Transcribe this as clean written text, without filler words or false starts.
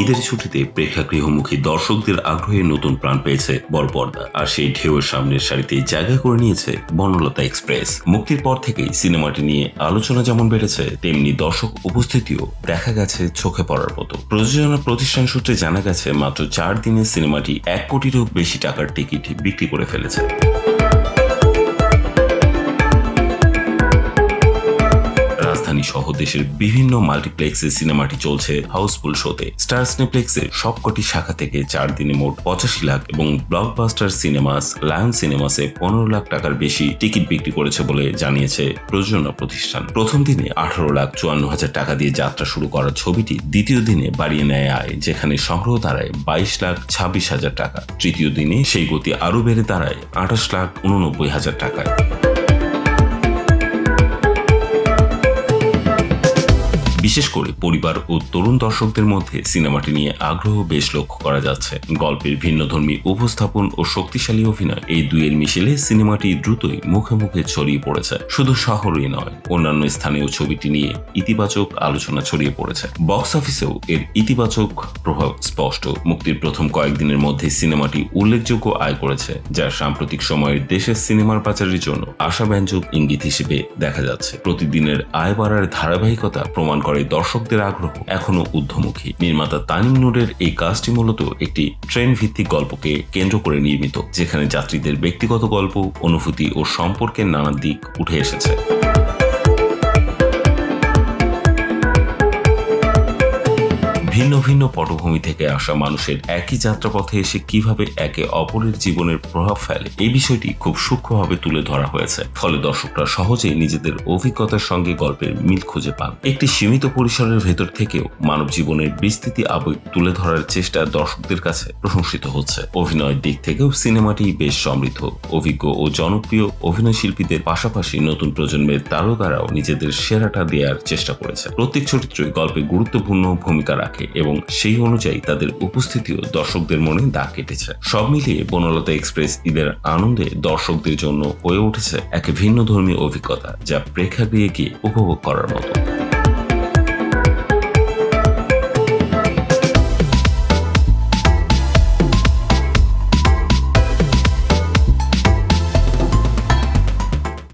ঈদের ছুটিতে প্রেক্ষাগৃহমুখী দর্শকদের আগ্রহে নতুন প্রাণ পেয়েছে বড় পর্দা, আর সেই ঢেউয়ের সামনের সারিতে জায়গা করে নিয়েছে বনলতা এক্সপ্রেস। মুক্তির পর থেকেই সিনেমাটি নিয়ে আলোচনা যেমন বেড়েছে, তেমনি দর্শক উপস্থিতিও দেখা গেছে চোখে পড়ার মতো। প্রযোজনা প্রতিষ্ঠান সূত্রে জানা গেছে, মাত্র 4 দিনে সিনেমাটি 1 কোটিরও বেশি টাকার টিকিট বিক্রি করে ফেলেছে। সহ দেশের বিভিন্ন মাল্টিপ্লেক্সে সিনেমাটি চলছে হাউসফুল শোতে। স্টার সিনেপ্লেক্সের সবকটি শাখা থেকে 4 দিনে মোট 85 লাখ এবং ব্লকবাস্টার সিনেমাস, লায়ন সিনেমাসে 15 লাখ টাকার বেশি টিকিট বিক্রি করেছে বলে জানিয়েছে প্রযোজনা প্রতিষ্ঠান। প্রথম দিনে 18,54,000 টাকা দিয়ে যাত্রা শুরু করা ছবিটি দ্বিতীয় দিনে বাড়িয়ে নেয় আয়, যেখানে সংগ্রহ দাঁড়ায় 22,26,000 টাকা। তৃতীয় দিনে সেই গতি আরও বেড়ে দাঁড়ায় 28,89,000 টাকায়। বিশেষ করে পরিবার ও তরুণ দর্শকদের মধ্যে সিনেমাটি নিয়ে আগ্রহ বেশ লক্ষ্য করা যাচ্ছে। গল্পের ভিন্নধর্মী উপস্থাপন ও শক্তিশালী অভিনয়, এই দুইয়ের মিশেলে সিনেমাটি দ্রুতই মুখে মুখে ছড়িয়ে পড়েছে। শুধু শহরেই নয়, অন্যান্য স্থানেও ছবিটি নিয়ে ইতিবাচক আলোচনা ছড়িয়ে পড়েছে। বক্স অফিসেও এর ইতিবাচক প্রভাব স্পষ্ট। মুক্তির প্রথম কয়েকদিনের মধ্যে সিনেমাটি উল্লেখযোগ্য আয় করেছে, যা সাম্প্রতিক সময়ের দেশের সিনেমার বাজারের জন্য আশাব্যঞ্জক ইঙ্গিত হিসেবে দেখা যাচ্ছে। প্রতিদিনের আয় বাড়ার ধারাবাহিকতা প্রমাণ করে দর্শকদের আগ্রহ এখনো ঊর্ধ্বমুখী। নির্মাতা তানিম নূরের এই কাজটি মূলত একটি ট্রেন ভিত্তিক গল্পকে কেন্দ্র করে নির্মিত, যেখানে যাত্রীদের ব্যক্তিগত গল্প, অনুভূতি ও সম্পর্কের নানা দিক উঠে এসেছে। ভিন্ন ভিন্ন পটভূমি থেকে আসা মানুষের একই যাত্রাপথে এসে কিভাবে একে অপরের জীবনের প্রভাব ফেলে, এই বিষয়টি খুব সূক্ষ্মভাবে তুলে ধরা হয়েছে। ফলে দর্শকরা সহজেই নিজেদের অভিজ্ঞতার সঙ্গে গল্পের মিল খুঁজে পান। একটি সীমিত পরিসরের ভেতর থেকেও মানব জীবনের বিস্তৃতি আবেগ তুলে ধরার চেষ্টা দর্শকদের কাছে প্রশংসিত হচ্ছে। অভিনয়ের দিক থেকেও সিনেমাটি বেশ সমৃদ্ধ। অভিজ্ঞ ও জনপ্রিয় অভিনয় শিল্পীদের পাশাপাশি নতুন প্রজন্মের তারকারাও নিজেদের সেরাটা দেওয়ার চেষ্টা করেছে। প্রত্যেক চরিত্রই গল্পে গুরুত্বপূর্ণ ভূমিকা রাখে এবং সেই অনুযায়ী তাদের উপস্থিতিও দর্শকদের মনে দাগ কেটেছে। সব মিলিয়ে বনলতা এক্সপ্রেস ঈদের আনন্দে দর্শকদের জন্য হয়ে উঠেছে এক ভিন্ন ধর্মী অভিজ্ঞতা, যা প্রেক্ষাগৃহে গিয়ে উপভোগ করার মতো।